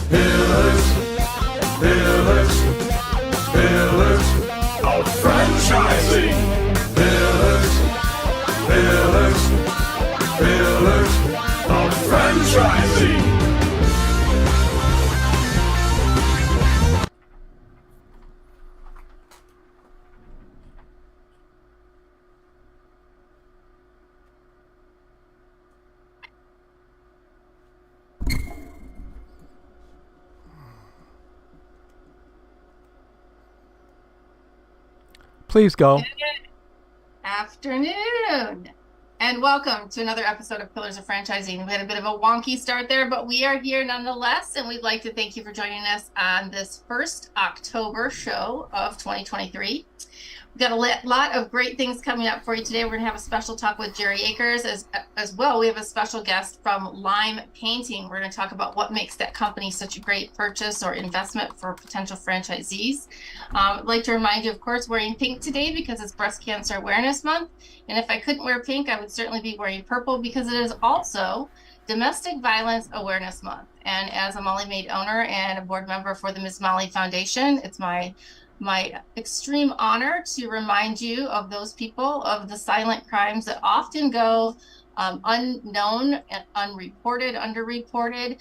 Pillars, pillars, pillars of franchising. Pillars, pillars, pillars of franchising. Please go. Good afternoon, and welcome to another episode of Pillars of Franchising. We had a bit of a wonky start there, but we are here nonetheless, and we'd like to thank you for joining us on this first October show of 2023. We've got a lot of great things coming up for you today. We're going to have a special talk with Jerry Akers as well. We have a special guest from Lime Painting. We're going to talk about what makes that company such a great purchase or investment for potential franchisees. I'd like to remind you, of course, wearing pink today because it's Breast Cancer Awareness Month. And if I couldn't wear pink, I would certainly be wearing purple because it is also Domestic Violence Awareness Month. And as a Molly Maid owner and a board member for the Ms. Molly Foundation, it's my extreme honor to remind you of those people, of the silent crimes that often go unknown, unreported, underreported.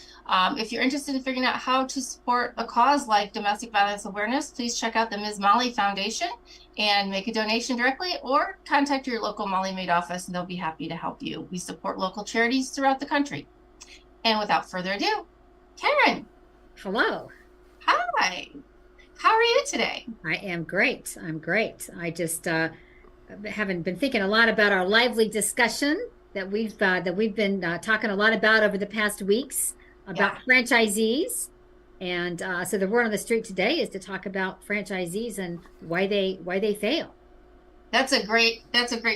If you're interested in figuring out how to support a cause like domestic violence awareness, please check out the Ms. Molly Foundation and make a donation directly, or contact your local Molly Maid office and they'll be happy to help you. We support local charities throughout the country. And without further ado, Karen. Hello. Hi. How are you today? I am great. I'm great. I just haven't been thinking a lot about our lively discussion that we've been talking a lot about over the past weeks about franchisees. And so the word on the street today is to talk about franchisees and why they fail. That's a great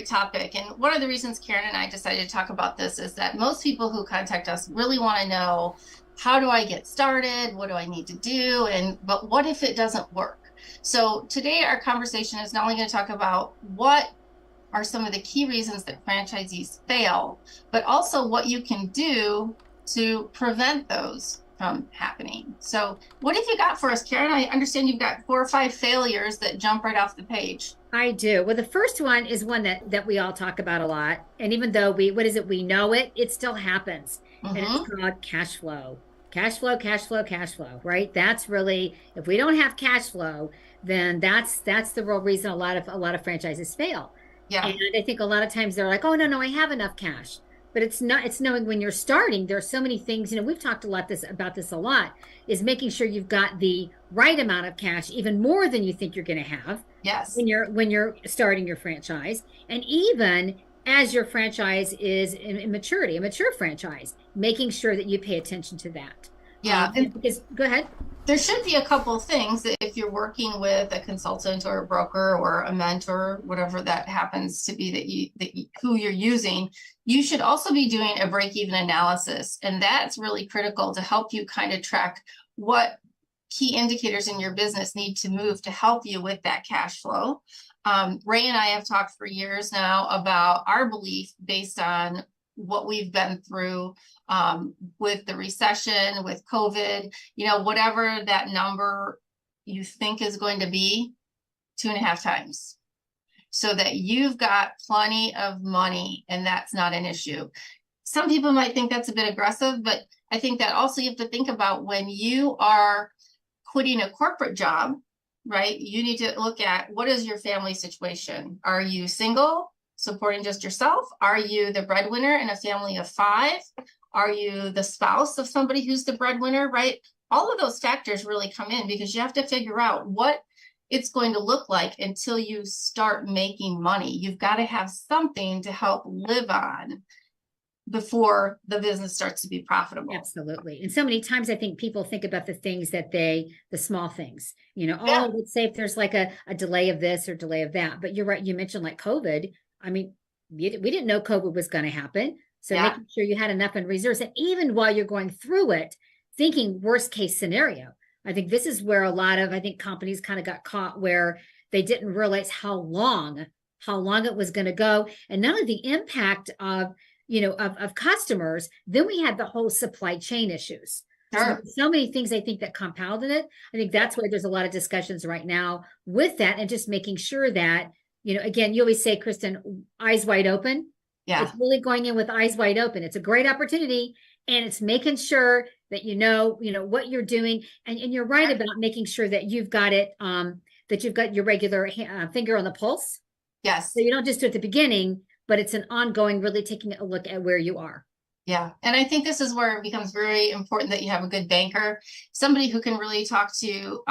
topic. And one of the reasons Karen and I decided to talk about this is that most people who contact us really want to know, how do I get started? What do I need to do? But what if it doesn't work? So today our conversation is not only going to talk about what are some of the key reasons that franchisees fail, but also what you can do to prevent those from happening. So what have you got for us, Karen? I understand you've got 4 or 5 failures that jump right off the page. I do. Well, the first one is one that we all talk about a lot. And even though we know it still happens. Mm-hmm. And it's called cash flow. Cash flow, right? That's really, if we don't have cash flow, then that's the real reason a lot of franchises fail. Yeah. And I think a lot of times they're like, oh, no, I have enough cash. But it's knowing when you're starting, there are so many things, we've talked about this a lot, is making sure you've got the right amount of cash, even more than you think you're going to have. Yes. When you're starting your franchise, and even as your franchise is in maturity, a mature franchise, making sure that you pay attention to that. Yeah. Go ahead. There should be a couple of things that if you're working with a consultant or a broker or a mentor, whatever that happens to be who you're using, you should also be doing a break-even analysis. And that's really critical to help you kind of track what key indicators in your business need to move to help you with that cash flow. Ray and I have talked for years now about our belief based on what we've been through with the recession, with COVID, whatever that number you think is going to be, 2.5 times, so that you've got plenty of money and that's not an issue. Some people might think that's a bit aggressive, but I think that also you have to think about when you are quitting a corporate job, right? You need to look at, what is your family situation? Are you single, supporting just yourself? Are you the breadwinner in a family of 5? Are you the spouse of somebody who's the breadwinner, right? All of those factors really come in because you have to figure out what it's going to look like until you start making money. You've got to have something to help live on before the business starts to be profitable. Absolutely. And so many times I think people think about the things the small things, let's say if there's like a delay of this or delay of that, but you're right. You mentioned like COVID. I mean, we didn't know COVID was going to happen. So making sure you had enough in reserves. And even while you're going through it, thinking worst case scenario. I think this is where a lot of, companies kind of got caught where they didn't realize how long it was going to go. And not only the impact of customers, then we had the whole supply chain issues. Sure. So many things I think that compound in it. I think that's why there's a lot of discussions right now with that, and just making sure that, again, you always say, Kristin, eyes wide open. Yeah. It's really going in with eyes wide open. It's a great opportunity, and it's making sure that you know what you're doing. And you're right about making sure that you've got it, that you've got your regular finger on the pulse. Yes. So you don't just do it at the beginning, but it's an ongoing, really taking a look at where you are. Yeah. And I think this is where it becomes very important that you have a good banker, somebody who can really talk to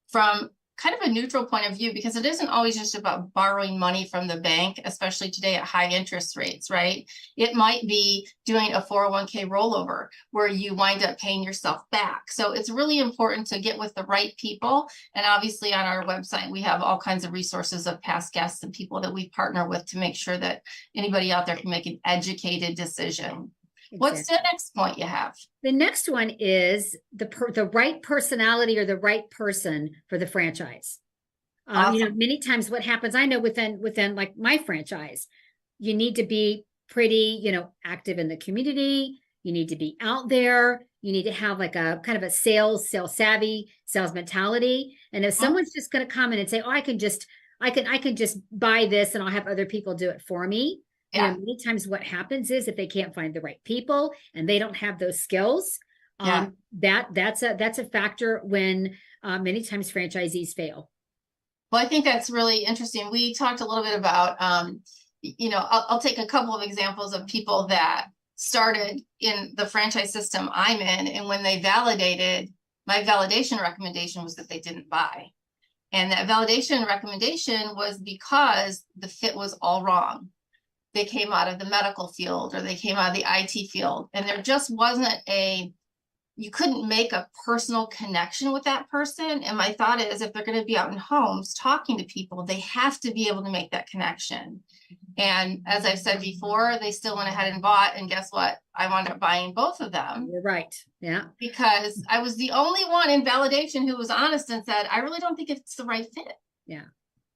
from kind of a neutral point of view, because it isn't always just about borrowing money from the bank, especially today at high interest rates, right? It might be doing a 401k rollover where you wind up paying yourself back. So it's really important to get with the right people. And obviously on our website, we have all kinds of resources of past guests and people that we partner with to make sure that anybody out there can make an educated decision. Exactly. What's the next point you have? The next one is the right personality or the right person for the franchise. Awesome. Many times what happens, I know within like my franchise, you need to be pretty, active in the community. You need to be out there. You need to have like a kind of a sales savvy, sales mentality. And if someone's just going to come in and say, oh, I can just buy this and I'll have other people do it for me. Yeah. Many times what happens is if they can't find the right people and they don't have those skills, that's a factor when many times franchisees fail. Well, I think that's really interesting. We talked a little bit about, I'll take a couple of examples of people that started in the franchise system I'm in. And when they validated, my validation recommendation was that they didn't buy. And that validation recommendation was because the fit was all wrong. They came out of the medical field or they came out of the IT field, and there just wasn't you couldn't make a personal connection with that person. And my thought is, if they're going to be out in homes talking to people, they have to be able to make that connection. And as I've said before, they still went ahead and bought, and guess what? I wound up buying both of them. You're right. Yeah. Because I was the only one in validation who was honest and said, I really don't think it's the right fit. Yeah.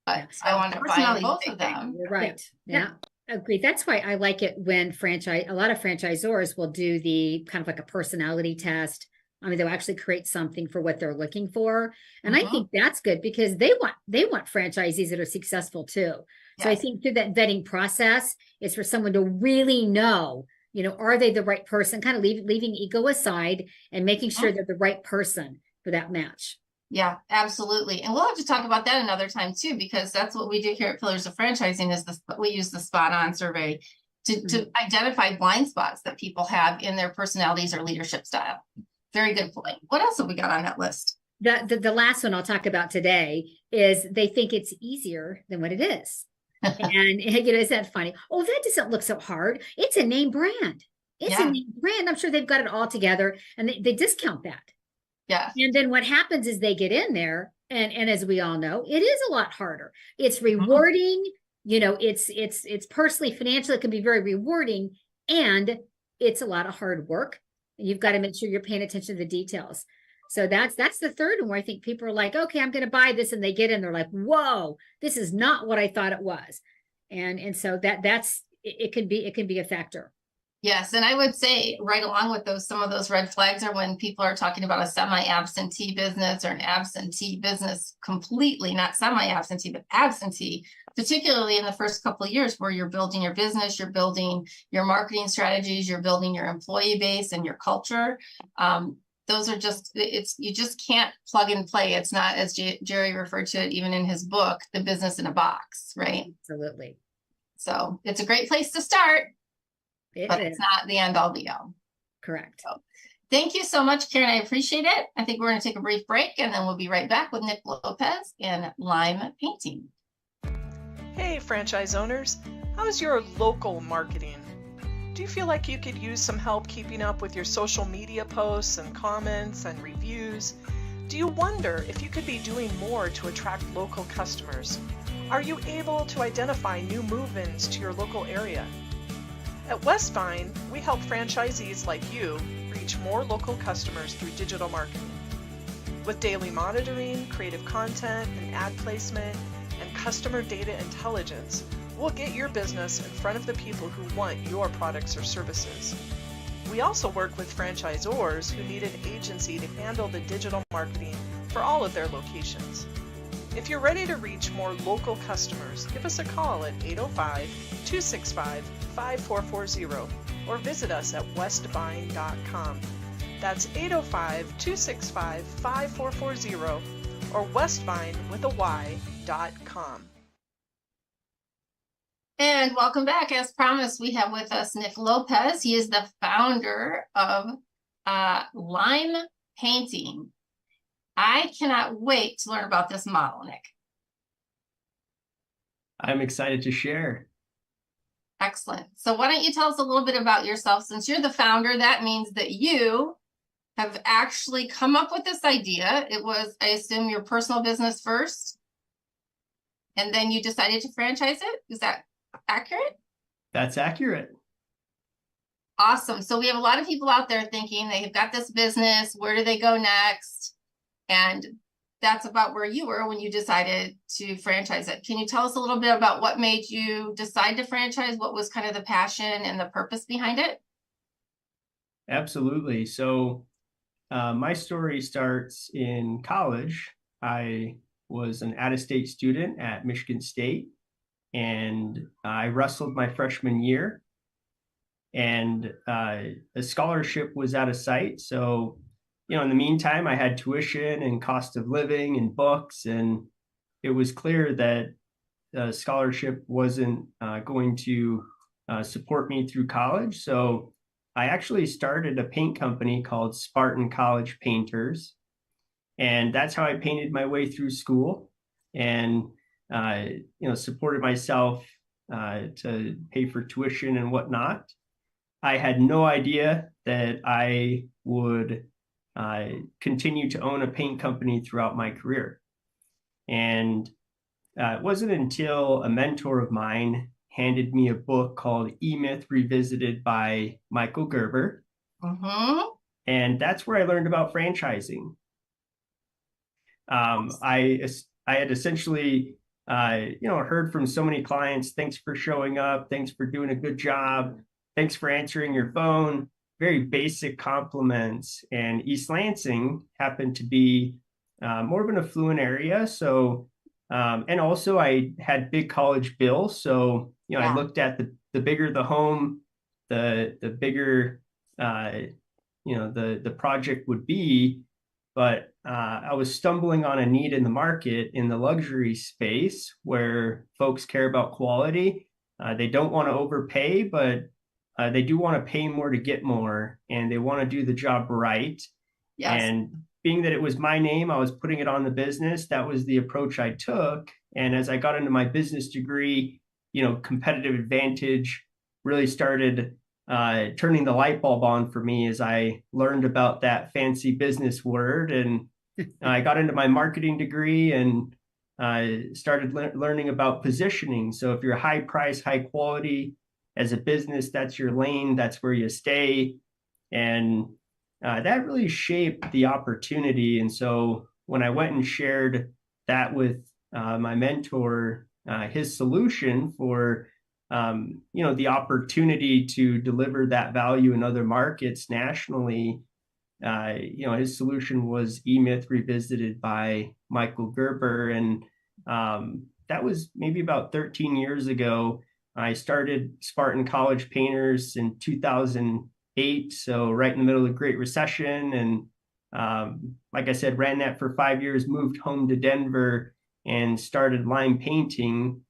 But I wound up buying both of them. You're right. Yeah. Agreed. That's why I like it when a lot of franchisors will do the kind of like a personality test. I mean, they'll actually create something for what they're looking for. And I think that's good because they want franchisees that are successful too. Yes. So I think through that vetting process, it's for someone to really know, are they the right person, kind of leaving ego aside and making sure they're the right person for that match. Yeah, absolutely. And we'll have to talk about that another time too, because that's what we do here at Pillars of Franchising is we use the spot on survey to identify blind spots that people have in their personalities or leadership style. Very good point. What else have we got on that list? The last one I'll talk about today is they think it's easier than what it is. And is that funny? Oh, that doesn't look so hard. It's a name brand. It's a name brand. I'm sure they've got it all together, and they discount that. Yeah. And then what happens is they get in there, and as we all know, it is a lot harder. It's rewarding, it's personally, financially, it can be very rewarding, and it's a lot of hard work. And you've got to make sure you're paying attention to the details. So that's the third one where I think people are like, okay, I'm going to buy this, and they get in, they're like, whoa, this is not what I thought it was. And so it can be a factor. Yes. And I would say right along with some of those red flags are when people are talking about a semi-absentee business or an absentee business completely, not semi-absentee, but absentee, particularly in the first couple of years where you're building your business, you're building your marketing strategies, you're building your employee base and your culture. Those are you just can't plug and play. It's not, as Jerry referred to it, even in his book, the business in a box, right? Absolutely. So it's a great place to start. But it's not the end all be all. Correct. So, thank you so much, Karen. I appreciate it. I think we're going to take a brief break, and then we'll be right back with Nick Lopez and Lime Painting. Hey, franchise owners. How's your local marketing? Do you feel like you could use some help keeping up with your social media posts and comments and reviews? Do you wonder if you could be doing more to attract local customers? Are you able to identify new move-ins to your local area? At Westvine, we help franchisees like you reach more local customers through digital marketing. With daily monitoring, creative content, and ad placement, and customer data intelligence, we'll get your business in front of the people who want your products or services. We also work with franchisors who need an agency to handle the digital marketing for all of their locations. If you're ready to reach more local customers, give us a call at 805-265-5440 or visit us at westbine.com. That's 805-265-5440 or westbine.com. And welcome back. As promised, we have with us Nick Lopez. He is the founder of Lime Painting. I cannot wait to learn about this model, Nick. I'm excited to share. Excellent. So why don't you tell us a little bit about yourself? Since you're the founder, that means that you have actually come up with this idea. It was, I assume, your personal business first, and then you decided to franchise it. Is that accurate? That's accurate. Awesome. So we have a lot of people out there thinking they've got this business. Where do they go next? And that's about where you were when you decided to franchise it. Can you tell us a little bit about what made you decide to franchise? What was kind of the passion and the purpose behind it? Absolutely. So my story starts in college. I was an out-of-state student at Michigan State, and I wrestled my freshman year, and a scholarship was out of sight. So, in the meantime, I had tuition and cost of living and books, and it was clear that the scholarship wasn't going to support me through college. So I actually started a paint company called Spartan College Painters, and that's how I painted my way through school, and supported myself to pay for tuition and whatnot. I had no idea that I would continue to own a paint company throughout my career. And it wasn't until a mentor of mine handed me a book called E-Myth Revisited by Michael Gerber. Mm-hmm. And that's where I learned about franchising. I had essentially, heard from so many clients, thanks for showing up, thanks for doing a good job, thanks for answering your phone, very basic compliments. And East Lansing happened to be more of an affluent area. So, and also I had big college bills. So, I looked at the bigger the home, the bigger, the project would be. But I was stumbling on a need in the market in the luxury space where folks care about quality. They don't want to overpay, but they do want to pay more to get more, and they want to do the job right. Yes. And being that it was my name, I was putting it on the business. That was the approach I took. And as I got into my business degree, competitive advantage really started turning the light bulb on for me as I learned about that fancy business word. And I got into my marketing degree and started learning about positioning. So if you're high price, high quality as a business, that's your lane, that's where you stay. And that really shaped the opportunity. And so when I went and shared that with my mentor, his solution for the opportunity to deliver that value in other markets nationally, his solution was E-Myth Revisited by Michael Gerber. And that was maybe about 13 years ago. I started Spartan College Painters in 2008, so right in the middle of the Great Recession. And like I said, ran that for 5 years, moved home to Denver and started Lime Painting.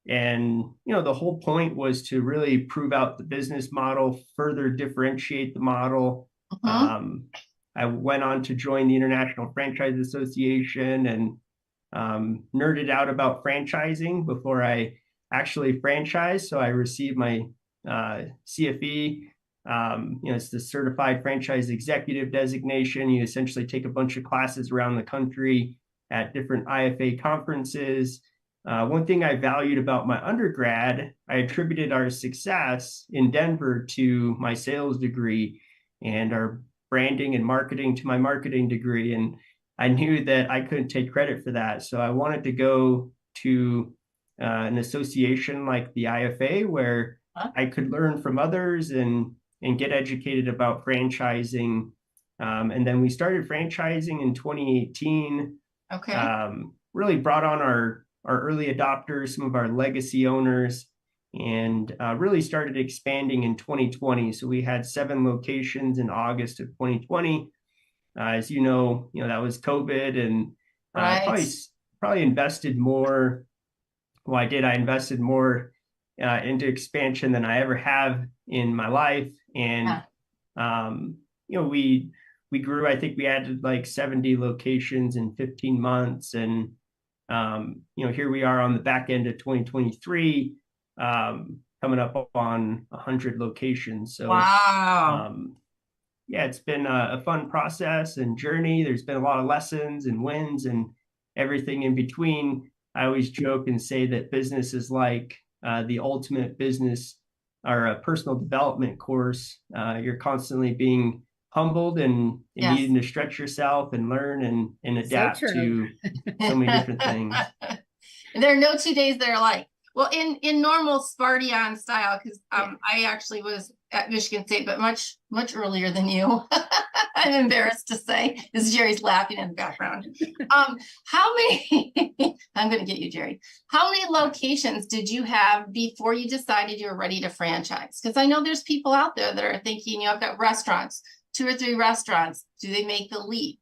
And, the whole point was to really prove out the business model, further differentiate the model. Mm-hmm. I went on to join the International Franchise Association and nerded out about franchising before I actually franchised. So I received my CFE. It's the Certified Franchise Executive designation. You essentially take a bunch of classes around the country at different IFA conferences. One thing I valued about my undergrad, I attributed our success in Denver to my sales degree and our branding and marketing to my marketing degree. And I knew that I couldn't take credit for that. So I wanted to go to an association like the IFA where I could learn from others and and get educated about franchising. And then we started franchising in 2018. Okay. Really brought on our early adopters, some of our legacy owners, and really started expanding in 2020. So we had 7 locations in August of 2020. As you know, that was COVID, and Right. probably invested more. Well, I invested more into expansion than I ever have in my life. And, we grew. I think we added like 70 locations in 15 months. And, here we are on the back end of 2023, coming up on 100 locations. So, Wow. yeah, it's been a fun process and journey. There's been a lot of lessons and wins and everything in between. I always joke and say that business is like the ultimate business or a personal development course. You're constantly being humbled and Yes. needing to stretch yourself and learn and adapt true. to so many different things. There are no 2 days that are alike. Well, in normal Spartan style, because I actually was at Michigan State, but much earlier than you. I'm embarrassed to say, as Jerry's laughing in the background. How many? I'm going to get you, Jerry. How many locations did you have before you decided you were ready to franchise? Because I know there's people out there that are thinking, I've got restaurants, 2 or 3 restaurants. Do they make the leap?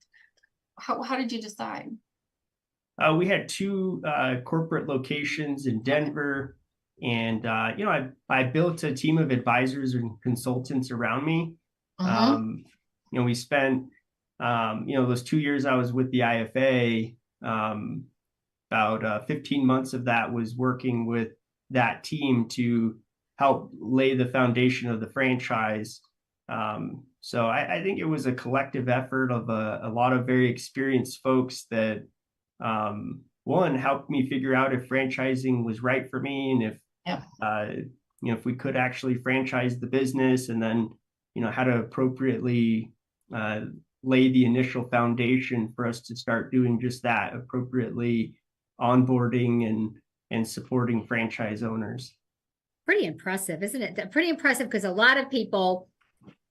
How did you decide? We had 2 corporate locations in Denver, and I built a team of advisors and consultants around me. We spent those 2 years I was with the IFA, about 15 months of that was working with that team to help lay the foundation of the franchise. So I think it was a collective effort of a lot of very experienced folks that one helped me figure out if franchising was right for me, and if we could actually franchise the business, and then how to appropriately lay the initial foundation for us to start doing just that, appropriately onboarding and supporting franchise owners. Pretty impressive, isn't it? Pretty impressive, because a lot of people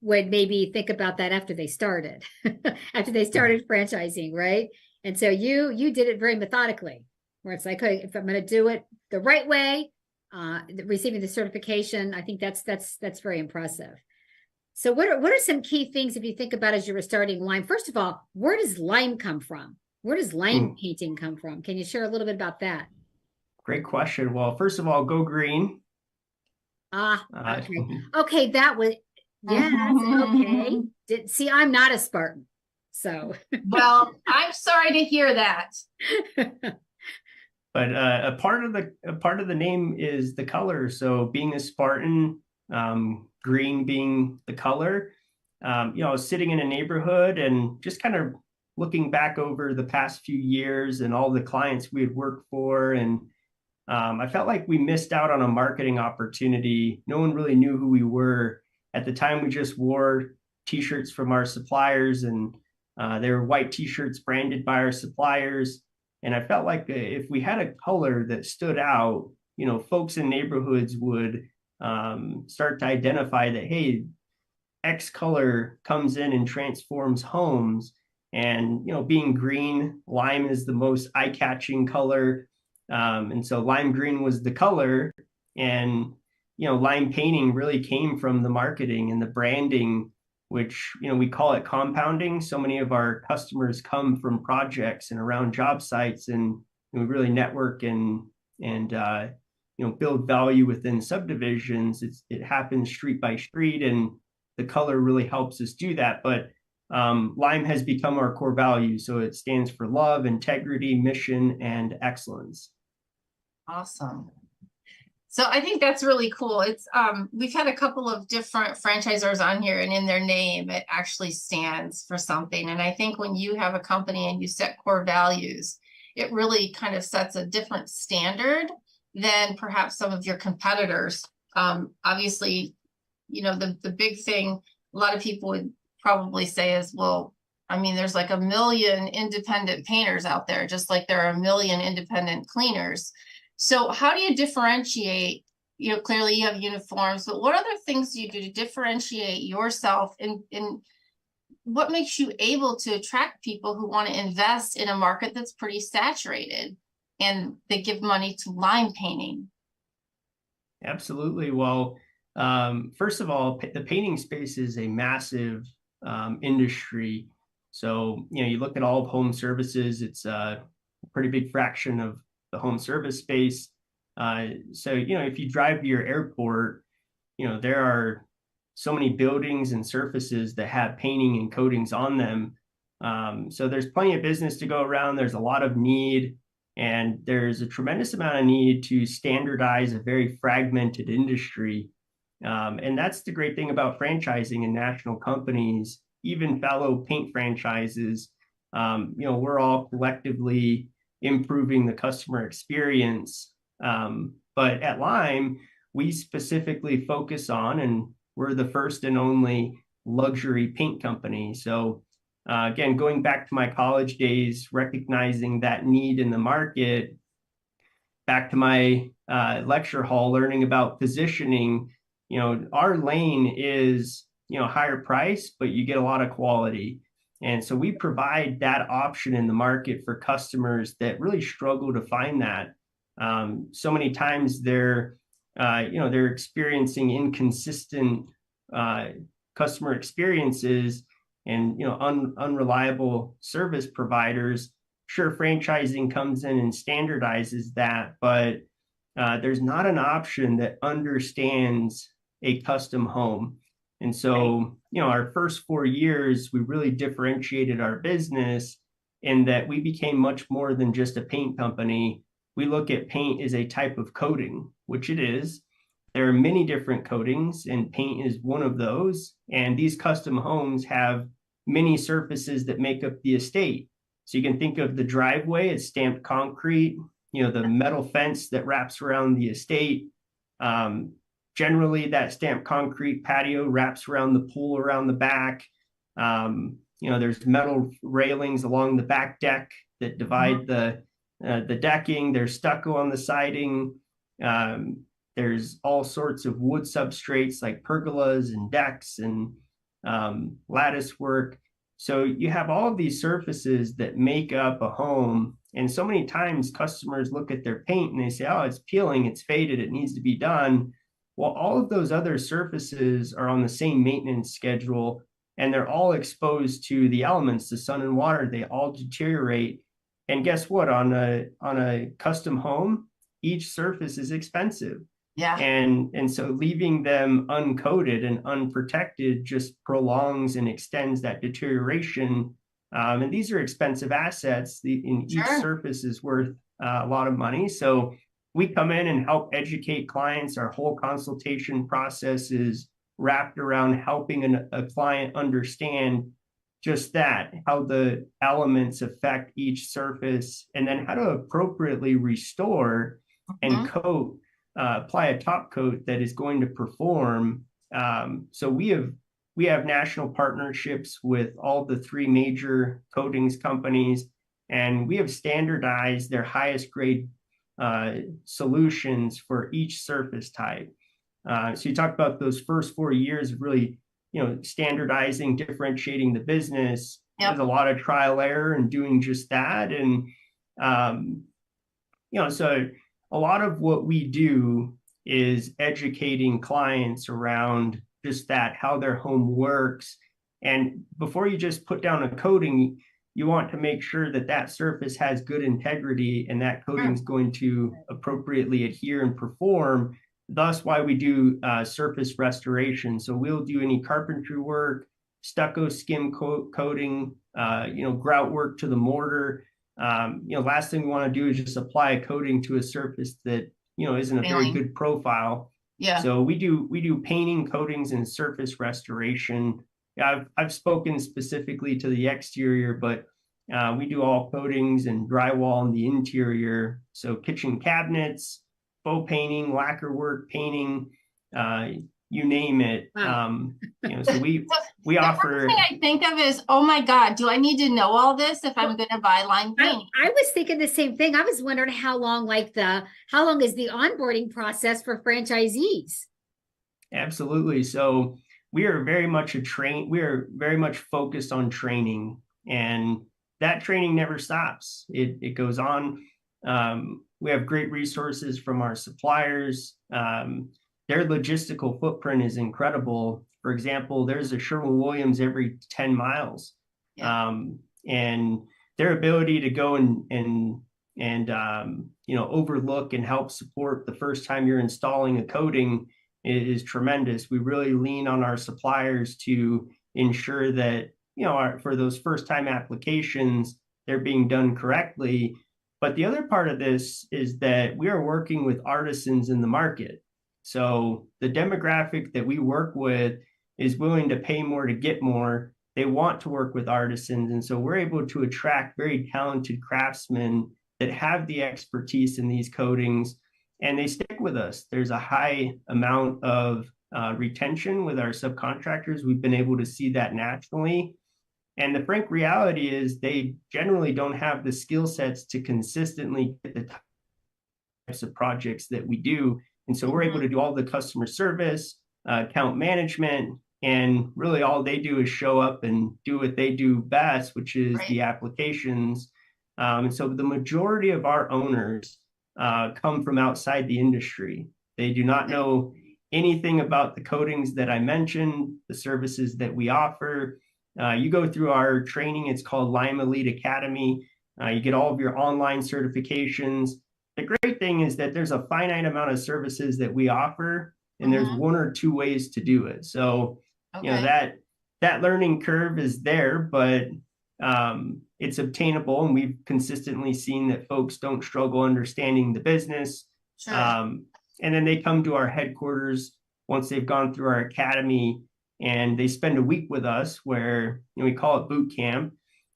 would maybe think about that after they started franchising, right? And so you did it very methodically, where it's like, okay, if I'm going to do it the right way, receiving the certification, I think that's very impressive. So what are some key things if you think about as you were starting Lime? First of all, where does lime come from? Where does lime painting come from? Can you share a little bit about that? Great question. Well, first of all, go green. Okay, that was, yes, okay. See, I'm not a Spartan, so. Well, I'm sorry to hear that. But a part of the name is the color. So being a Spartan, green being the color, I was sitting in a neighborhood and just kind of looking back over the past few years and all the clients we had worked for, and I felt like we missed out on a marketing opportunity. No one really knew who we were. At the time, we just wore T-shirts from our suppliers, and they were white T-shirts branded by our suppliers. And I felt like if we had a color that stood out, folks in neighborhoods would start to identify that, hey, X color comes in and transforms homes. And, being green, lime is the most eye-catching color. And so lime green was the color, and, lime painting really came from the marketing and the branding, which, we call it compounding. So many of our customers come from projects and around job sites, and we really network and build value within subdivisions. It happens street by street, and the color really helps us do that. But lime has become our core value. So it stands for love, integrity, mission, and excellence. Awesome. So I think that's really cool. It's we've had a couple of different franchisors on here, and in their name, it actually stands for something. And I think when you have a company and you set core values, it really kind of sets a different standard than perhaps some of your competitors. Obviously, the big thing a lot of people would probably say is, well, I mean, there's like 1 million independent painters out there, just like there are 1 million independent cleaners. So how do you differentiate clearly you have uniforms, but what other things do you do to differentiate yourself in what makes you able to attract people who want to invest in a market that's pretty saturated and they give money to line painting? Absolutely. Well, first of all, the painting space is a massive industry. So, you look at all of home services, it's a pretty big fraction of the home service space. So, if you drive to your airport, there are so many buildings and surfaces that have painting and coatings on them. So there's plenty of business to go around. There's a lot of need, and there's a tremendous amount of need to standardize a very fragmented industry. And that's the great thing about franchising and national companies, even fellow paint franchises. We're all collectively improving the customer experience. But at Lime, we specifically focus on, and we're the first and only luxury paint company. So again, going back to my college days, recognizing that need in the market, back to my lecture hall, learning about positioning, our lane is, higher price, but you get a lot of quality. And so we provide that option in the market for customers that really struggle to find that. So many times they're experiencing inconsistent customer experiences and, unreliable service providers. Sure, franchising comes in and standardizes that, but there's not an option that understands a custom home. And so, our first 4 years, we really differentiated our business in that we became much more than just a paint company. We look at paint as a type of coating, which it is. There are many different coatings, and paint is one of those. And these custom homes have many surfaces that make up the estate. So you can think of the driveway as stamped concrete, the metal fence that wraps around the estate. Generally, that stamped concrete patio wraps around the pool around the back. There's metal railings along the back deck that divide the decking. There's stucco on the siding. There's all sorts of wood substrates like pergolas and decks and lattice work. So you have all of these surfaces that make up a home. And so many times customers look at their paint and they say, oh, it's peeling, it's faded, it needs to be done. Well, all of those other surfaces are on the same maintenance schedule, and they're all exposed to the elements, the sun and water. They all deteriorate. And guess what? On a custom home, each surface is expensive. Yeah. And so leaving them uncoated and unprotected just prolongs and extends that deterioration. And these are expensive assets. Each surface is worth a lot of money. So we come in and help educate clients. Our whole consultation process is wrapped around helping a client understand just that, how the elements affect each surface, and then how to appropriately restore and coat, apply a top coat that is going to perform. So we have national partnerships with all the 3 major coatings companies, and we have standardized their highest grade solutions for each surface type. So you talk about those first 4 years of really, standardizing, differentiating the business. Yep. There's a lot of trial error and doing just that. And, so a lot of what we do is educating clients around just that, how their home works. And before you just put down a coating, you want to make sure that that surface has good integrity and that coating is going to appropriately adhere and perform. Thus why we do surface restoration. So we'll do any carpentry work, stucco skim coating, grout work to the mortar. Last thing we want to do is just apply a coating to a surface that, isn't a very good profile. Yeah. So we do painting, coatings, and surface restoration. I've spoken specifically to the exterior, but we do all coatings and drywall in the interior. So kitchen cabinets, faux painting, lacquer work, painting, you name it. Wow. So we The offer. first thing I think of is, oh my God, do I need to know all this if I'm going to buy line painting? I was thinking the same thing. I was wondering how long is the onboarding process for franchisees? Absolutely. So we are very much we are very much focused on training, and that training never stops. It goes on. We have great resources from our suppliers. Their logistical footprint is incredible. For example, there's a Sherwin-Williams every 10 miles. Yeah. And their ability to go and overlook and help support the first time you're installing a coating is tremendous. We really lean on our suppliers to ensure that, for those first time applications, they're being done correctly. But the other part of this is that we are working with artisans in the market. So the demographic that we work with is willing to pay more to get more. They want to work with artisans. And so we're able to attract very talented craftsmen that have the expertise in these coatings, and they stick with us. There's a high amount of retention with our subcontractors. We've been able to see that nationally. And the frank reality is they generally don't have the skill sets to consistently get the types of projects that we do. And so we're able to do all the customer service, account management, and really all they do is show up and do what they do best, which is the applications. And so the majority of our owners come from outside the industry. They do not know anything about the coatings that I mentioned, the services that we offer. You go through our training, it's called Lime Elite Academy. You get all of your online certifications. The great thing is that there's a finite amount of services that we offer, and there's one or two ways to do it. So, that learning curve is there, but it's obtainable, and we've consistently seen that folks don't struggle understanding the business. Sure. And then they come to our headquarters once they've gone through our academy, and they spend a week with us where we call it boot camp,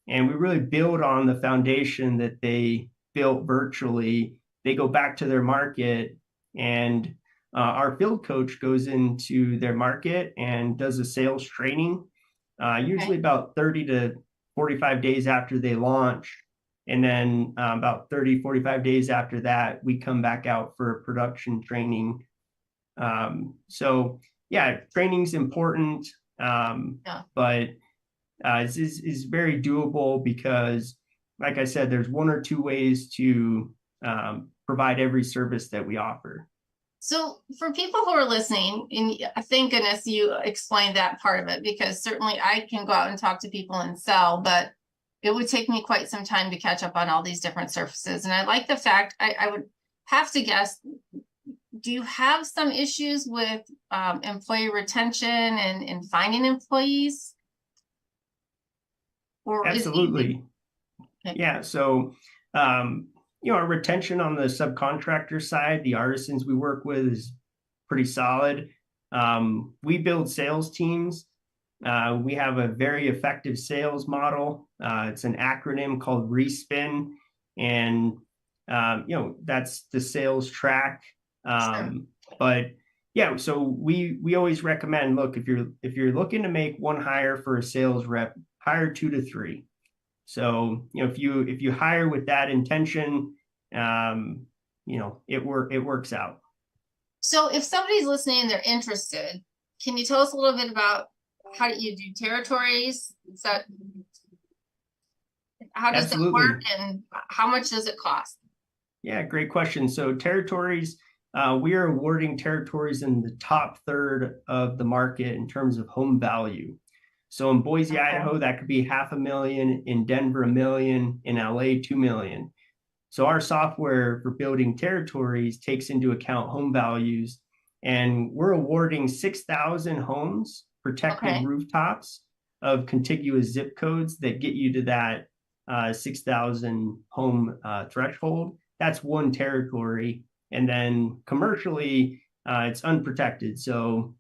and we really build on the foundation that they built virtually. They go back to their market, and our field coach goes into their market and does a sales training, usually about 30 to 45 days after they launch. And then about 30, 45 days after that, we come back out for a production training. Training's important, but this is very doable because, like I said, there's one or two ways to provide every service that we offer. So for people who are listening, and thank goodness you explained that part of it, because certainly I can go out and talk to people and sell, but it would take me quite some time to catch up on all these different surfaces. And I like the fact, I would have to guess, do you have some issues with employee retention and finding employees? Or absolutely. Yeah. So, our retention on the subcontractor side, the artisans we work with, is pretty solid. We build sales teams. We have a very effective sales model. It's an acronym called RESPIN, and that's the sales track. But yeah, so we always recommend, look, if you're looking to make one hire for a sales rep, hire 2 to 3. So, if you hire with that intention, it works out. So if somebody's listening and they're interested, can you tell us a little bit about how do you do territories? How does it work, and how much does it cost? Yeah, great question. So territories, we are awarding territories in the top third of the market in terms of home value. So in Boise, Idaho, that could be $500,000, in Denver, $1 million, in LA, $2 million. So our software for building territories takes into account home values, and we're awarding 6,000 homes, protected rooftops of contiguous zip codes that get you to that 6,000 home threshold. That's one territory. And then commercially, it's unprotected. So,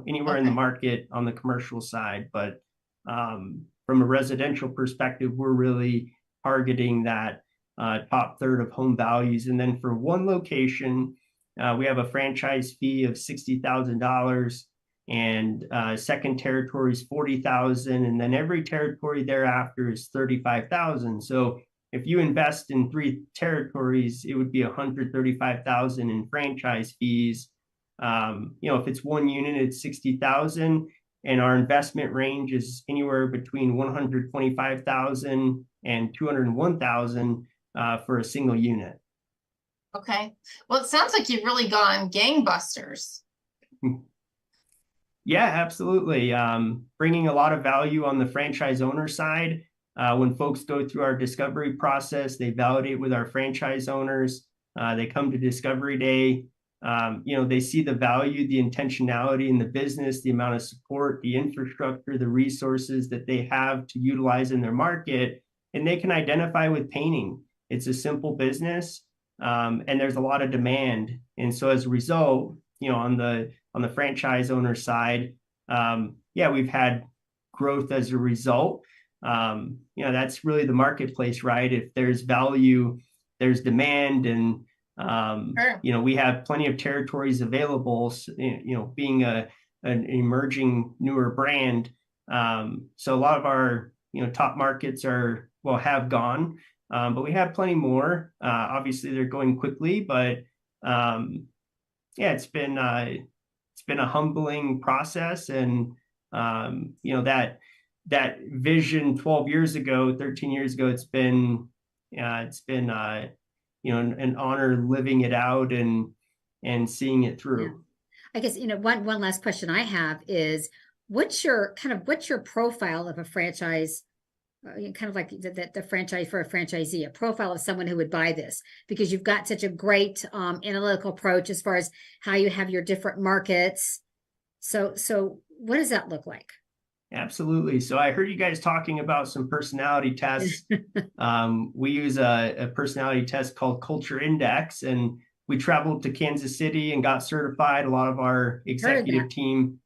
anywhere in the market on the commercial side. But from a residential perspective, we're really targeting that top third of home values. And then for one location, we have a franchise fee of $60,000. and second territory is 40,000, and then every territory thereafter is 35,000. So if you invest in 3 territories, it would be 135,000 in franchise fees. If it's 1 unit, it's 60,000, and our investment range is anywhere between 125,000 and 201,000 for a single unit. Okay. Well, it sounds like you've really gone gangbusters. Yeah, absolutely. Bringing a lot of value on the franchise owner side. When folks go through our discovery process, they validate with our franchise owners. They come to Discovery Day. They see the value, the intentionality in the business, the amount of support, the infrastructure, the resources that they have to utilize in their market, and they can identify with painting. It's a simple business, and there's a lot of demand. And so as a result, on the franchise owner side, we've had growth as a result. That's really the marketplace, right? If there's value, there's demand, and Sure. we have plenty of territories available. Being an emerging newer brand, so a lot of our top markets have gone, but we have plenty more. Obviously, they're going quickly, but it's been a humbling process, and that vision 12 years ago, 13 years ago, it's been an honor living it out and seeing it through. Yeah. I guess, one last question I have is, what's your profile of a franchise, kind of like the franchise for a franchisee, a profile of someone who would buy this, because you've got such a great analytical approach as far as how you have your different markets. So what does that look like? Absolutely. So I heard you guys talking about some personality tests. We use a personality test called Culture Index, and we traveled to Kansas City and got certified. A lot of our executive team,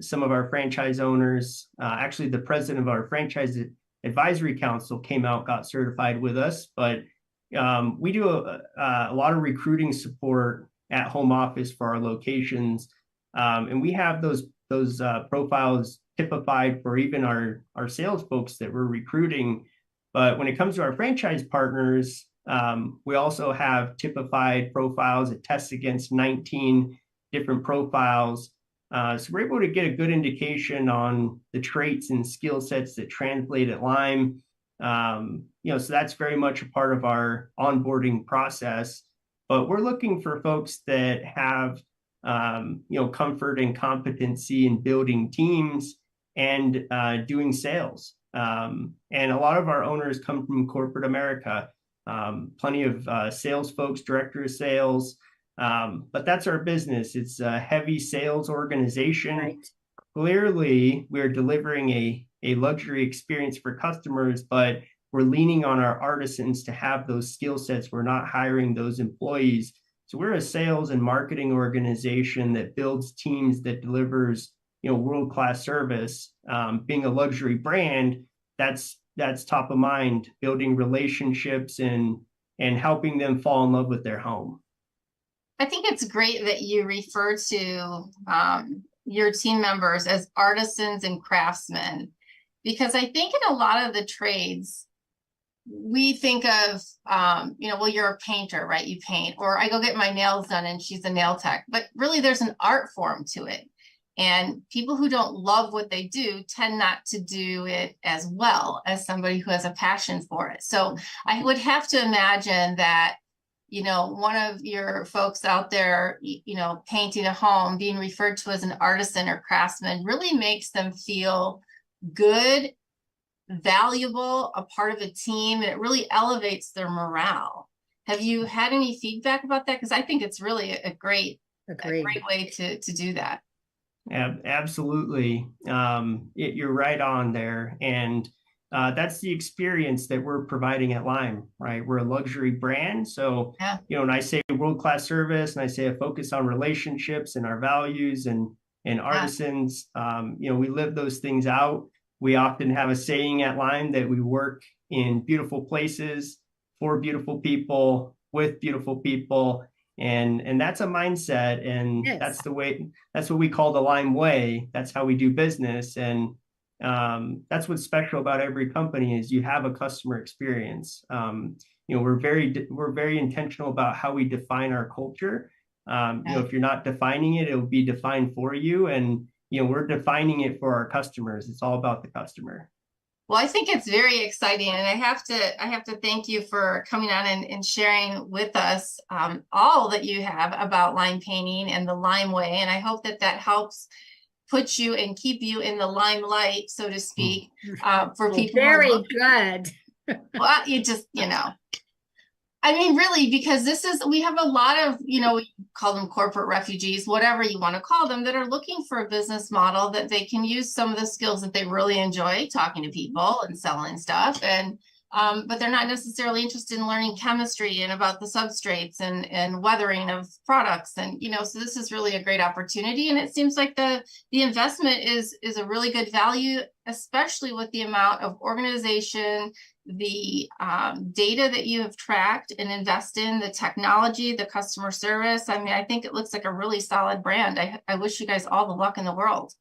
some of our franchise owners, actually the president of our franchise advisory council came out, got certified with us. But we do a lot of recruiting support at home office for our locations, and we have those profiles typified for even our sales folks that we're recruiting. But when it comes to our franchise partners, we also have typified profiles that test against 19 different profiles. So we're able to get a good indication on the traits and skill sets that translate at Lime. So that's very much a part of our onboarding process. But we're looking for folks that have comfort and competency in building teams and doing sales. And a lot of our owners come from corporate America, plenty of sales folks, director of sales, but that's our business. It's a heavy sales organization. Right. Clearly, we're delivering a luxury experience for customers, but we're leaning on our artisans to have those skill sets. We're not hiring those employees. So we're a sales and marketing organization that builds teams, that delivers world-class service. Being a luxury brand, that's top of mind, building relationships and helping them fall in love with their home. I think it's great that you refer to your team members as artisans and craftsmen, because I think in a lot of the trades, we think of, you're a painter, right? You paint, or I go get my nails done and she's a nail tech, but really there's an art form to it. And people who don't love what they do tend not to do it as well as somebody who has a passion for it. So I would have to imagine that, one of your folks out there, painting a home, being referred to as an artisan or craftsman really makes them feel good, valuable, a part of a team, and it really elevates their morale. Have you had any feedback about that? Because I think it's really a great way to do that. Yeah, absolutely. You're right on there. And that's the experience that we're providing at Lime, right? We're a luxury brand. So, when I say world-class service and I say a focus on relationships and our values and artisans, we live those things out. We often have a saying at Lime that we work in beautiful places, for beautiful people, with beautiful people. And that's a mindset, and Yes. that's what we call the Lime way. That's how we do business. And that's what's special about every company is you have a customer experience. We're very intentional about how we define our culture. If you're not defining it, it'll be defined for you. And, we're defining it for our customers. It's all about the customer. Well, I think it's very exciting, and I have to thank you for coming on and sharing with us all that you have about lime painting and the Lime way. And I hope that helps put you and keep you in the limelight, so to speak, for people. Very good. Well, I mean, really, because we have a lot of, we call them corporate refugees, whatever you want to call them, that are looking for a business model that they can use some of the skills that they really enjoy, talking to people and selling stuff. And, but they're not necessarily interested in learning chemistry and about the substrates and weathering of products. And, so this is really a great opportunity. And it seems like the investment is a really good value, especially with the amount of organization, the data that you have tracked and invest in, the technology, the customer service. I mean, I think it looks like a really solid brand. I wish you guys all the luck in the world.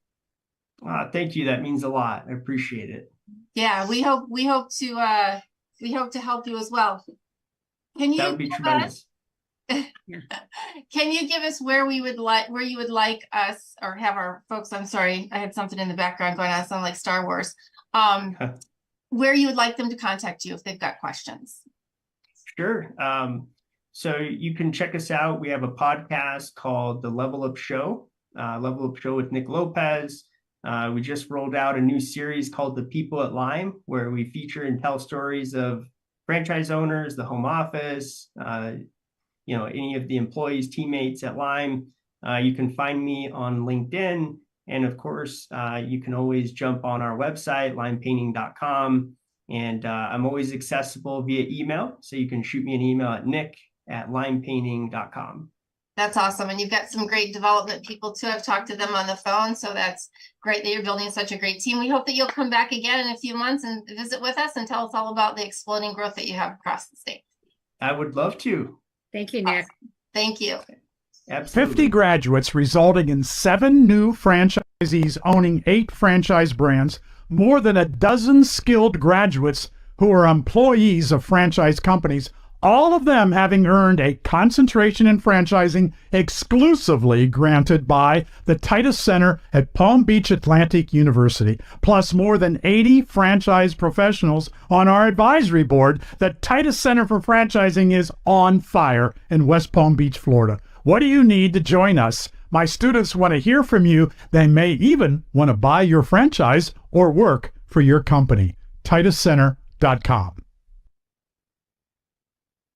Thank you. That means a lot. I appreciate it. Yeah, we hope to help you as well. That would be tremendous. Can you give us where you would like us, or have our folks? I'm sorry, I had something in the background going on. It sounded like Star Wars. Where you would like them to contact you if they've got questions. Sure. So you can check us out. We have a podcast called The Level Up Show, Level Up Show with Nick Lopez. We just rolled out a new series called The People at Lime, where we feature and tell stories of franchise owners, the home office, any of the employees, teammates at Lime. You can find me on LinkedIn. And of course, you can always jump on our website, limepainting.com. And I'm always accessible via email. So you can shoot me an email at nick@limepainting.com. That's awesome. And you've got some great development people too. I've talked to them on the phone. So that's great that you're building such a great team. We hope that you'll come back again in a few months and visit with us and tell us all about the exploding growth that you have across the state. I would love to. Thank you, Nick. Awesome. Thank you. Absolutely. 50 graduates resulting in 7 new franchisees owning 8 franchise brands, more than a dozen skilled graduates who are employees of franchise companies, all of them having earned a concentration in franchising exclusively granted by the Titus Center at Palm Beach Atlantic University, plus more than 80 franchise professionals on our advisory board. The Titus Center for Franchising is on fire in West Palm Beach, Florida. What do you need to join us? My students want to hear from you. They may even want to buy your franchise or work for your company. TitusCenter.com.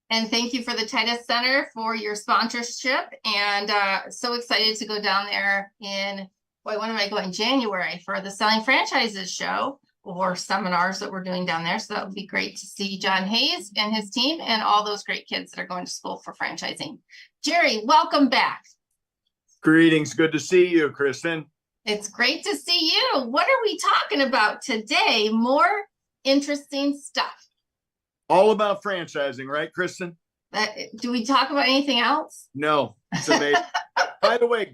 And thank you for the Titus Center for your sponsorship. And so excited to go down there in, when am I going? January for the Selling Franchises show or seminars that we're doing down there. So that would be great to see John Hayes and his team and all those great kids that are going to school for franchising. Jerry, welcome back. Greetings. Good to see you, Kristin. It's great to see you. What are we talking about today? More interesting stuff. All about franchising, right, Kristin? Do we talk about anything else? No, it's amazing. By the way,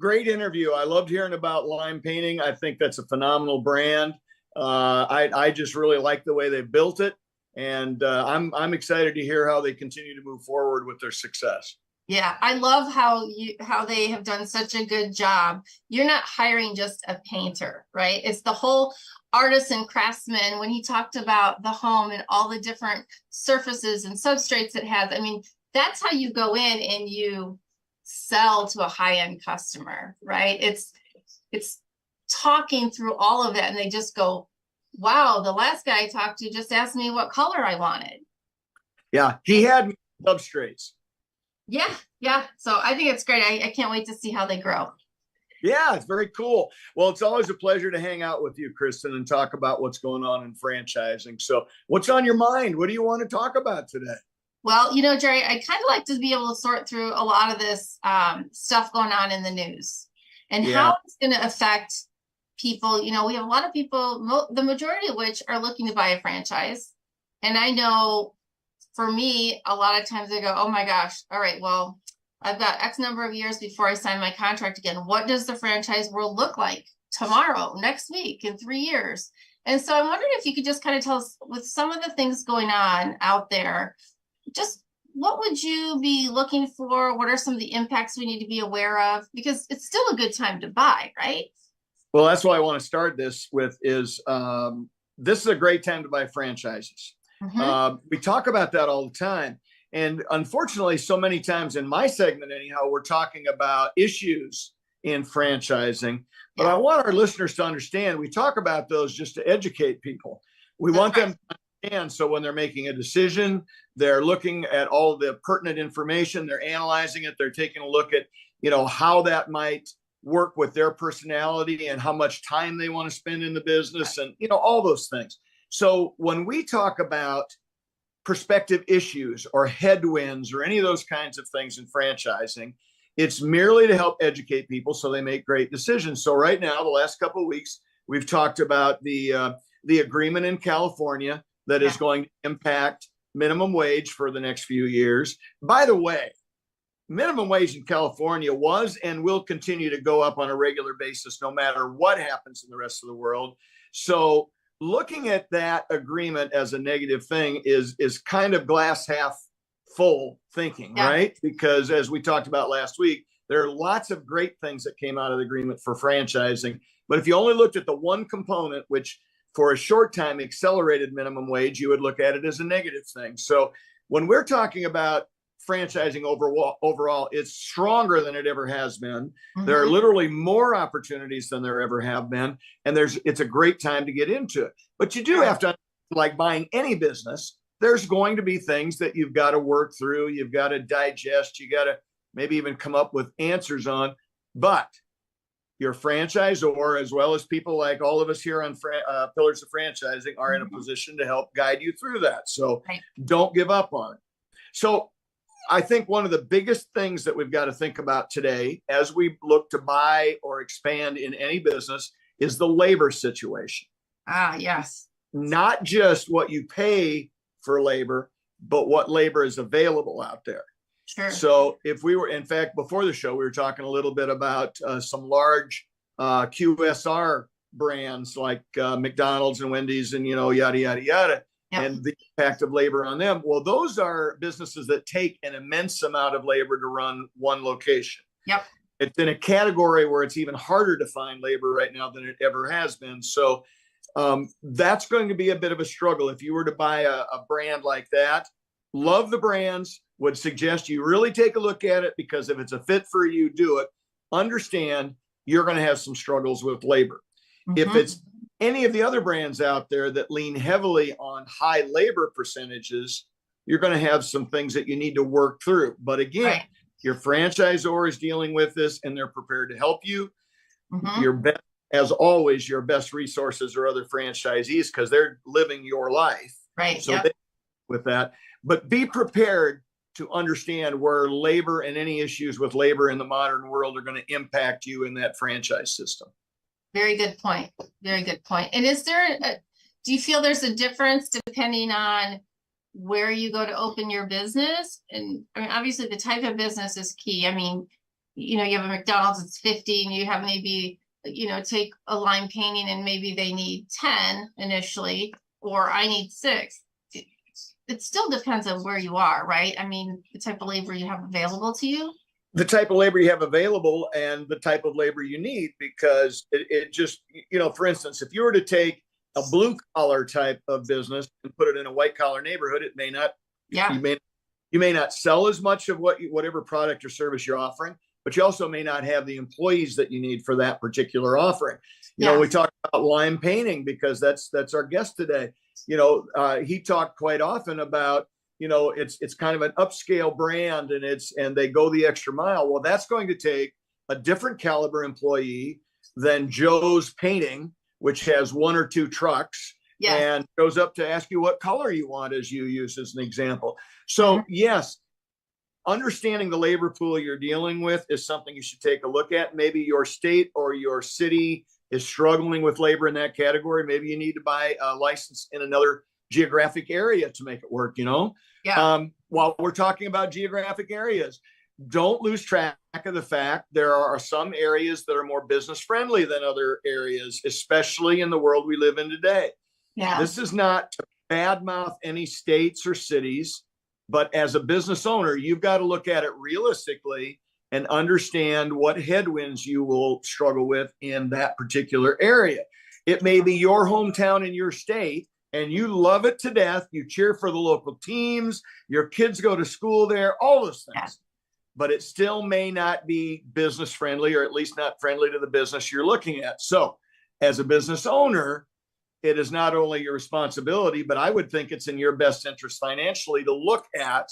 great interview. I loved hearing about Lime Painting. I think that's a phenomenal brand. I just really like the way they built it, and I'm excited to hear how they continue to move forward with their success. Yeah, I love how they have done such a good job. You're not hiring just a painter, right? It's the whole artist and craftsman. When he talked about the home and all the different surfaces and substrates it has, I mean, that's how you go in and you sell to a high-end customer, right? It's talking through all of that, and they just go, wow, the last guy I talked to just asked me what color I wanted. Yeah, he had substrates. Yeah. So I think it's great. I can't wait to see how they grow. Yeah, it's very cool. Well, it's always a pleasure to hang out with you, Kristin, and talk about what's going on in franchising. So what's on your mind? What do you want to talk about today? Well, Jerry, I kind of like to be able to sort through a lot of this stuff going on in the news and how it's going to affect people. We have a lot of people, the majority of which are looking to buy a franchise. And I know for me, a lot of times they go, oh my gosh, all right, well, I've got X number of years before I sign my contract again. What does the franchise world look like tomorrow, next week, in 3 years? And so I'm wondering if you could just kind of tell us, with some of the things going on out there, just what would you be looking for? What are some of the impacts we need to be aware of? Because it's still a good time to buy, right? Well, that's why I want to start this with is this is a great time to buy franchises. We talk about that all the time. And unfortunately, so many times in my segment, anyhow, we're talking about issues in franchising. But I want our listeners to understand, we talk about those just to educate people. We want them to understand, so when they're making a decision, they're looking at all the pertinent information, they're analyzing it, they're taking a look at, how that might work with their personality and how much time they want to spend in the business and, all those things. So when we talk about prospective issues or headwinds or any of those kinds of things in franchising, it's merely to help educate people so they make great decisions. So right now, the last couple of weeks, we've talked about the agreement in California that is going to impact minimum wage for the next few years. By the way, minimum wage in California was and will continue to go up on a regular basis, no matter what happens in the rest of the world. So looking at that agreement as a negative thing is kind of glass half full thinking, right? Because as we talked about last week, there are lots of great things that came out of the agreement for franchising. But if you only looked at the one component, which for a short time accelerated minimum wage, you would look at it as a negative thing. So when we're talking about franchising overall, it's stronger than it ever has been. There are literally more opportunities than there ever have been. And it's a great time to get into it. But you do have to, like buying any business, there's going to be things that you've got to work through. You've got to digest. You got to maybe even come up with answers on. But your franchisor, as well as people like all of us here on Pillars of Franchising, are in a position to help guide you through that. So don't give up on it. So I think one of the biggest things that we've got to think about today as we look to buy or expand in any business is the labor situation. Yes. Not just what you pay for labor, but what labor is available out there. Sure. So if we were, in fact, before the show, we were talking a little bit about some large QSR brands like McDonald's and Wendy's and, yada, yada, yada. And the impact of labor on them. Well, those are businesses that take an immense amount of labor to run one location. It's in a category where it's even harder to find labor right now than it ever has been. So that's going to be a bit of a struggle. If you were to buy a brand like that, love the brands, would suggest you really take a look at it, because if it's a fit for you, do it. Understand you're going to have some struggles with labor. If it's any of the other brands out there that lean heavily on high labor percentages, you're going to have some things that you need to work through. But again, your franchisor is dealing with this and they're prepared to help you. Your best, as always, your best resources are other franchisees, because they're living your life. So they with that, but be prepared to understand where labor and any issues with labor in the modern world are going to impact you in that franchise system. Very good point. Very good point. And do you feel there's a difference depending on where you go to open your business? And I mean, obviously the type of business is key. I mean, you have a McDonald's, it's 50, and you have maybe, take a line painting and maybe they need 10 initially, or I need 6. It still depends on where you are, right? I mean, the type of labor you have available to you. The type of labor you have available and the type of labor you need, because it just, for instance, if you were to take a blue collar type of business and put it in a white collar neighborhood, it may not, you may not sell as much of whatever product or service you're offering, but you also may not have the employees that you need for that particular offering. We talk about lime painting because that's our guest today. He talked quite often about, it's kind of an upscale brand and they go the extra mile. Well, that's going to take a different caliber employee than Joe's Painting, which has 1 or 2 trucks and goes up to ask you what color you want, as you use as an example. So yes, understanding the labor pool you're dealing with is something you should take a look at. Maybe your state or your city is struggling with labor in that category. Maybe you need to buy a license in another geographic area to make it work, While we're talking about geographic areas, don't lose track of the fact there are some areas that are more business friendly than other areas, especially in the world we live in today. Yeah. This is not to badmouth any states or cities, but as a business owner, you've got to look at it realistically and understand what headwinds you will struggle with in that particular area. It may be your hometown in your state, and you love it to death. You cheer for the local teams. Your kids go to school there, all those things. Yeah. But it still may not be business friendly, or at least not friendly to the business you're looking at. So as a business owner, it is not only your responsibility, but I would think it's in your best interest financially to look at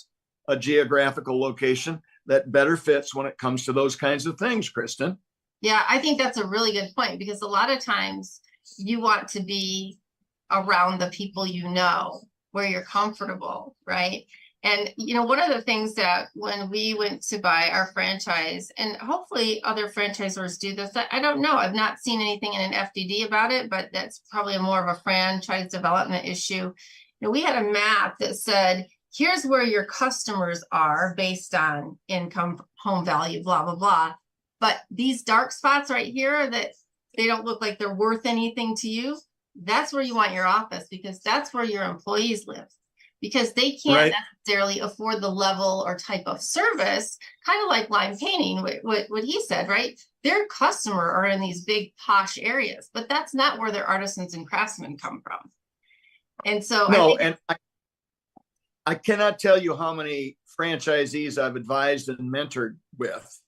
a geographical location that better fits when it comes to those kinds of things, Kristin. Yeah, I think that's a really good point, because a lot of times you want to be around the people you know, where you're comfortable, right? And, you know, one of the things that when we went to buy our franchise, and hopefully other franchisors do this, I don't know, I've not seen anything in an FDD about it, but that's probably more of a franchise development issue. You know, we had a map that said, here's where your customers are based on income, home value, blah, blah, blah. But these dark spots right here that they don't look like they're worth anything to you, that's where you want your office, because that's where your employees live. Because they can't necessarily afford the level or type of service, kind of like lime painting, what he said, right? Their customer are in these big posh areas, but that's not where their artisans and craftsmen come from. And so I cannot tell you how many franchisees I've advised and mentored with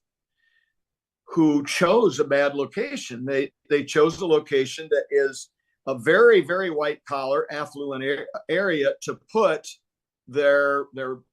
who chose a bad location. They chose a location that is a very, very white collar, affluent area to put their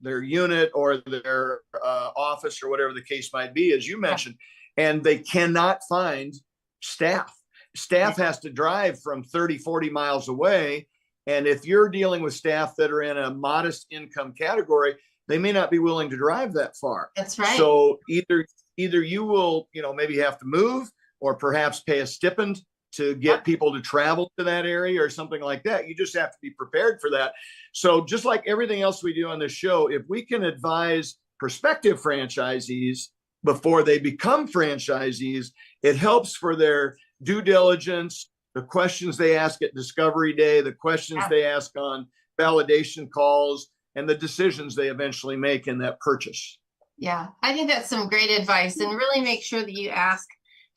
unit or their office or whatever the case might be, as you mentioned, and they cannot find staff. Staff has to drive from 30, 40 miles away. And if you're dealing with staff that are in a modest income category, they may not be willing to drive that far. That's right. So either you will, maybe have to move, or perhaps pay a stipend to get people to travel to that area or something like that. You just have to be prepared for that. So just like everything else we do on this show, if we can advise prospective franchisees before they become franchisees, it helps for their due diligence, the questions they ask at discovery day, the questions they ask on validation calls, and the decisions they eventually make in that purchase. Yeah, I think that's some great advice, and really make sure that you ask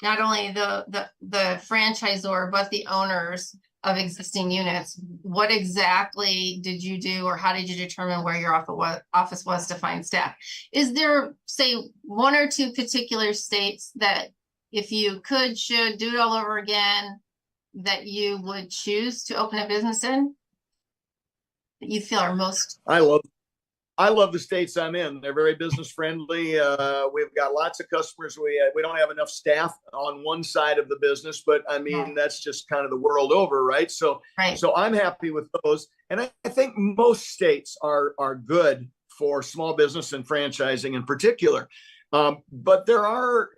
not only the franchisor, but the owners of existing units. What exactly did you do, or how did you determine where your office was to find staff? Is there, say, one or two particular states that if you should do it all over again, that you would choose to open a business in, that you feel are most? I love the states I'm in. They're very business friendly. We've got lots of customers. We don't have enough staff on one side of the business, but I mean, that's just kind of the world over, right? So I'm happy with those. And I think most states are good for small business and franchising in particular. But there are,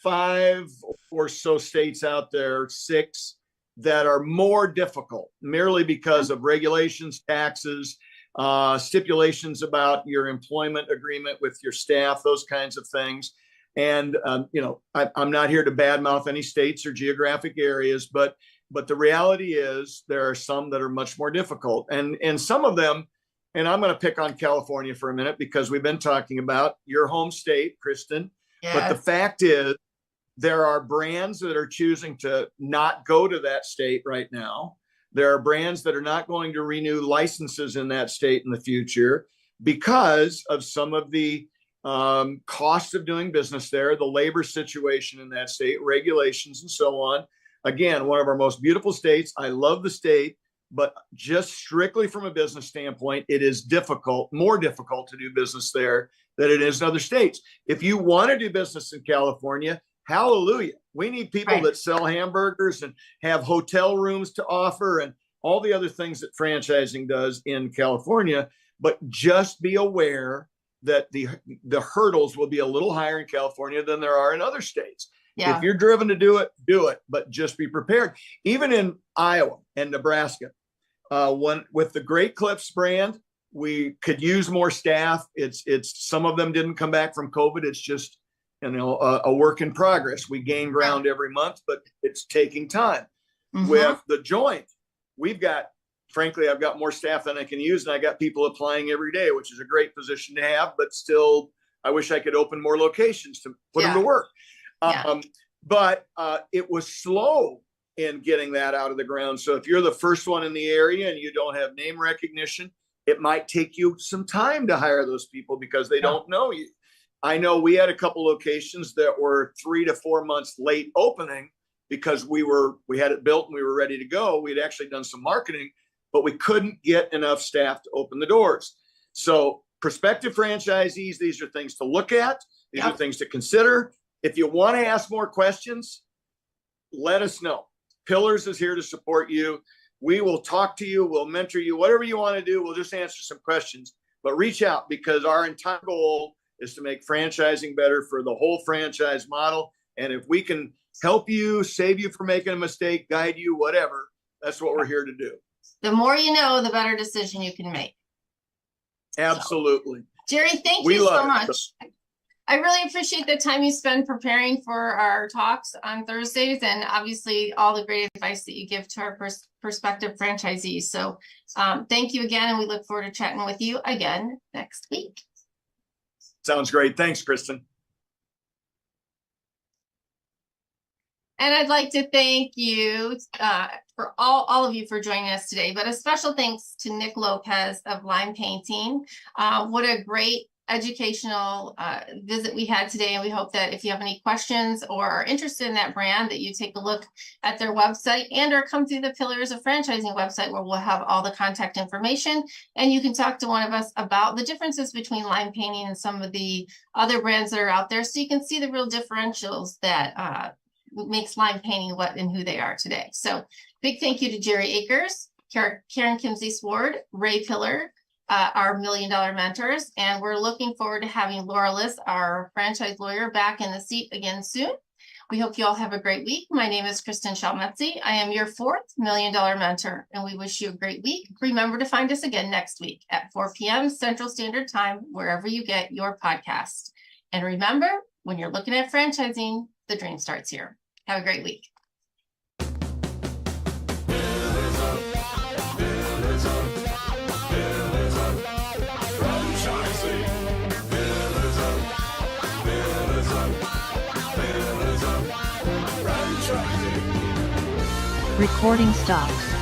5 or so states out there, 6, that are more difficult, merely because of regulations, taxes, stipulations about your employment agreement with your staff, those kinds of things. And, I'm not here to badmouth any states or geographic areas, but the reality is there are some that are much more difficult. And some of them, and I'm going to pick on California for a minute, because we've been talking about your home state, Kristin. Yes. But the fact is, there are brands that are choosing to not go to that state right now. There are brands that are not going to renew licenses in that state in the future because of some of the cost of doing business there, the labor situation in that state, regulations, and so on. Again, one of our most beautiful states. I love the state, but just strictly from a business standpoint, it is more difficult to do business there than it is in other states. If you want to do business in California, hallelujah. We need people that sell hamburgers and have hotel rooms to offer and all the other things that franchising does in California. But just be aware that the hurdles will be a little higher in California than there are in other states. Yeah. If you're driven to do it, but just be prepared. Even in Iowa and Nebraska, with the Great Clips brand, we could use more staff. It's some of them didn't come back from COVID. It's just, a work in progress. We gain ground every month, but it's taking time. With the joint, frankly, I've got more staff than I can use, and I got people applying every day, which is a great position to have, but still, I wish I could open more locations to put them to work. But it was slow in getting that out of the ground. So if you're the first one in the area and you don't have name recognition, it might take you some time to hire those people because they don't know you. I know we had a couple locations that were 3 to 4 months late opening because we had it built and we were ready to go. We'd actually done some marketing, but we couldn't get enough staff to open the doors. So prospective franchisees, these are things to look at. These are things to consider. If you want to ask more questions, let us know. Pillars is here to support you. We will talk to you. We'll mentor you. Whatever you want to do, we'll just answer some questions. But reach out, because our entire goal is to make franchising better for the whole franchise model. And if we can help you, save you from making a mistake, guide you, whatever, that's what we're here to do. The more you know, the better decision you can make. Absolutely. So, Jerry, thank you so much. I really appreciate the time you spend preparing for our talks on Thursdays, and obviously all the great advice that you give to our prospective franchisees. So thank you again, and we look forward to chatting with you again next week. Sounds great. Thanks, Kristin. And I'd like to thank you for all of you for joining us today, but a special thanks to Nick Lopez of Lime Painting. What a great educational visit we had today, and we hope that if you have any questions or are interested in that brand, that you take a look at their website and or come through the Pillars of Franchising website, where we'll have all the contact information, and you can talk to one of us about the differences between Lime Painting and some of the other brands that are out there, so you can see the real differentials that makes Lime Painting what and who they are today. So big thank you to Jerry Akers, Karen Kimsey-Sward, Ray Pillar, our Million Dollar mentors, and we're looking forward to having Laura Liss, our franchise lawyer, back in the seat again soon. We hope you all have a great week. My name is Kristin Selmeczy. I am your 4th Million Dollar mentor, and we wish you a great week. Remember to find us again next week at 4 p.m. Central Standard Time, wherever you get your podcast. And remember, when you're looking at franchising, the dream starts here. Have a great week. Recording stopped.